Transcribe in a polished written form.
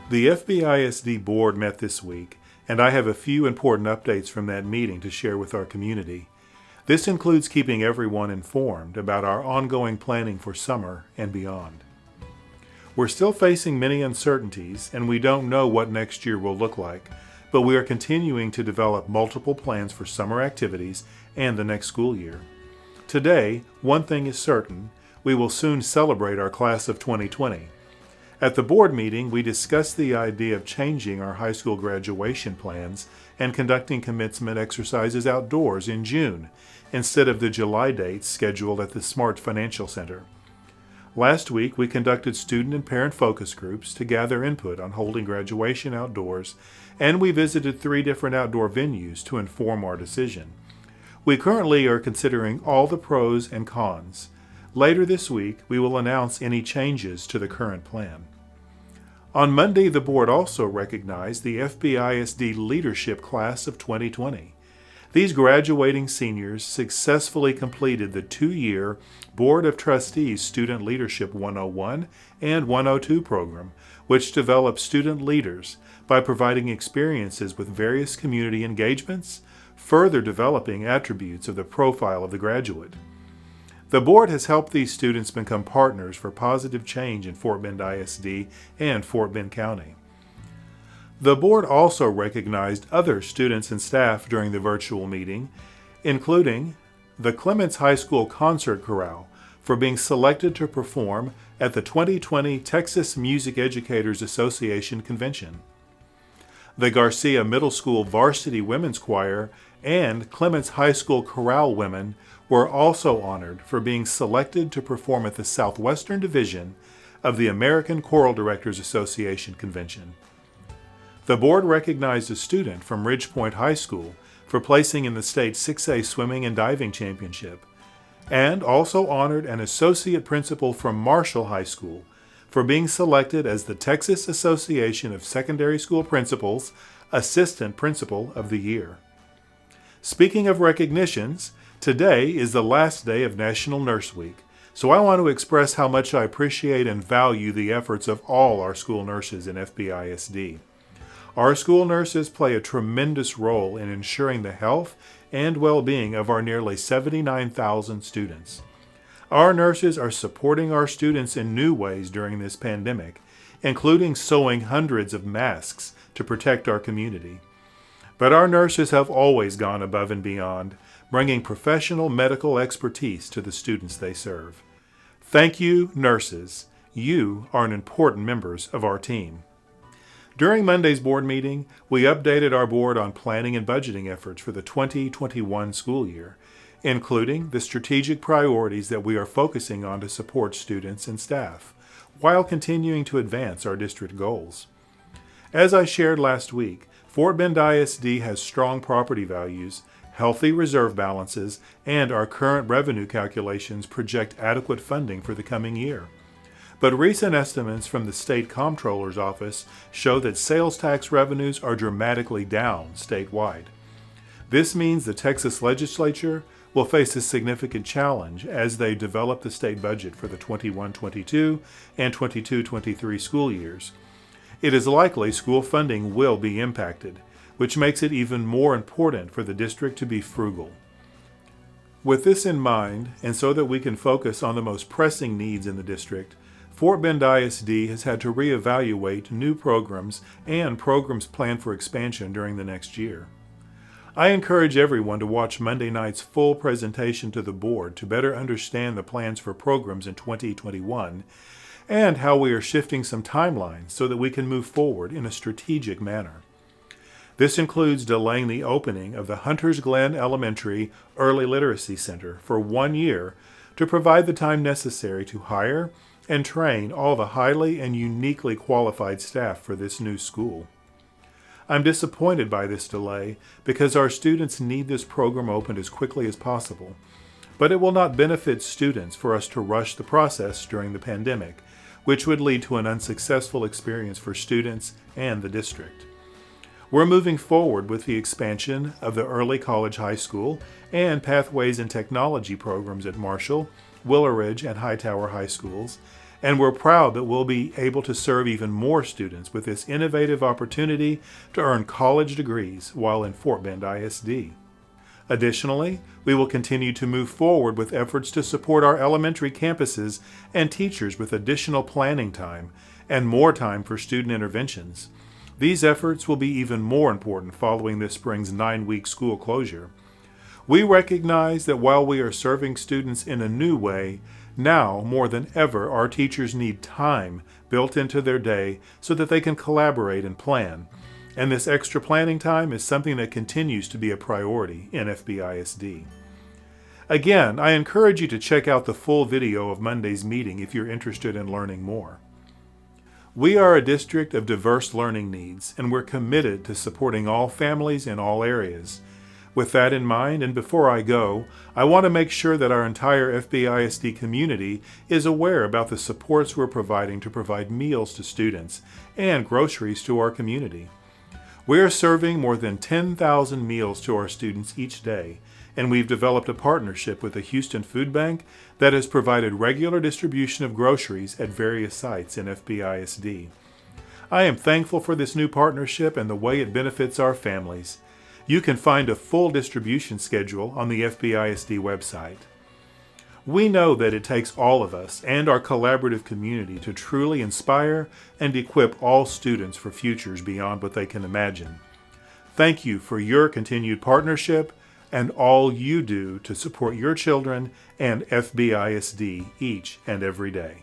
The FBISD board met this week, and I have a few important updates from that meeting to share with our community. This includes keeping everyone informed about our ongoing planning for summer and beyond. We're still facing many uncertainties, and we don't know what next year will look like, but we are continuing to develop multiple plans for summer activities and the next school year. Today, one thing is certain: we will soon celebrate our class of 2020. At the board meeting, we discussed the idea of changing our high school graduation plans and conducting commencement exercises outdoors in June instead of the July dates scheduled at the Smart Financial Center. Last week, we conducted student and parent focus groups to gather input on holding graduation outdoors, and we visited 3 different outdoor venues to inform our decision. We currently are considering all the pros and cons. Later this week, we will announce any changes to the current plan. On Monday, the board also recognized the FBISD Leadership Class of 2020. These graduating seniors successfully completed the 2-year Board of Trustees Student Leadership 101 and 102 program, which develops student leaders by providing experiences with various community engagements, further developing attributes of the profile of the graduate. The board has helped these students become partners for positive change in Fort Bend ISD and Fort Bend County. The board also recognized other students and staff during the virtual meeting, including the Clements High School Concert Chorale for being selected to perform at the 2020 Texas Music Educators Association Convention. The Garcia Middle School Varsity Women's Choir and Clements High School Chorale Women were also honored for being selected to perform at the Southwestern Division of the American Choral Directors Association Convention. The board recognized a student from Ridgepoint High School for placing in the state 6A Swimming and Diving Championship, and also honored an associate principal from Marshall High School for being selected as the Texas Association of Secondary School Principals Assistant Principal of the Year. Speaking of recognitions, today is the last day of National Nurse Week, so I want to express how much I appreciate and value the efforts of all our school nurses in FBISD. Our school nurses play a tremendous role in ensuring the health and well-being of our nearly 79,000 students. Our nurses are supporting our students in new ways during this pandemic, including sewing hundreds of masks to protect our community. But our nurses have always gone above and beyond, bringing professional medical expertise to the students they serve. Thank you, nurses. You are important members of our team. During Monday's board meeting, we updated our board on planning and budgeting efforts for the 2021 school year, including the strategic priorities that we are focusing on to support students and staff, while continuing to advance our district goals. As I shared last week, Fort Bend ISD has strong property values, healthy reserve balances, and our current revenue calculations project adequate funding for the coming year. But recent estimates from the State Comptroller's Office show that sales tax revenues are dramatically down statewide. This means the Texas Legislature will face a significant challenge as they develop the state budget for the 21-22 and 22-23 school years. It is likely school funding will be impacted, which makes it even more important for the district to be frugal. With this in mind, and so that we can focus on the most pressing needs in the district, Fort Bend ISD has had to reevaluate new programs and programs planned for expansion during the next year. I encourage everyone to watch Monday night's full presentation to the board to better understand the plans for programs in 2021 and how we are shifting some timelines so that we can move forward in a strategic manner. This includes delaying the opening of the Hunters Glen Elementary Early Literacy Center for 1 year to provide the time necessary to hire and train all the highly and uniquely qualified staff for this new school. I'm disappointed by this delay because our students need this program opened as quickly as possible, but it will not benefit students for us to rush the process during the pandemic, which would lead to an unsuccessful experience for students and the district. We're moving forward with the expansion of the Early College High School and Pathways and Technology programs at Marshall, Willow Ridge, and Hightower High Schools, and we're proud that we'll be able to serve even more students with this innovative opportunity to earn college degrees while in Fort Bend ISD. Additionally, we will continue to move forward with efforts to support our elementary campuses and teachers with additional planning time and more time for student interventions. These efforts will be even more important following this spring's 9-week school closure. We recognize that while we are serving students in a new way, now more than ever our teachers need time built into their day so that they can collaborate and plan. And this extra planning time is something that continues to be a priority in FBISD. Again, I encourage you to check out the full video of Monday's meeting if you're interested in learning more. We are a district of diverse learning needs, and we're committed to supporting all families in all areas. With that in mind, and before I go, I want to make sure that our entire FBISD community is aware about the supports we're providing to provide meals to students and groceries to our community. We are serving more than 10,000 meals to our students each day, and we've developed a partnership with the Houston Food Bank that has provided regular distribution of groceries at various sites in FBISD. I am thankful for this new partnership and the way it benefits our families. You can find a full distribution schedule on the FBISD website. We know that it takes all of us and our collaborative community to truly inspire and equip all students for futures beyond what they can imagine. Thank you for your continued partnership and all you do to support your children and FBISD each and every day.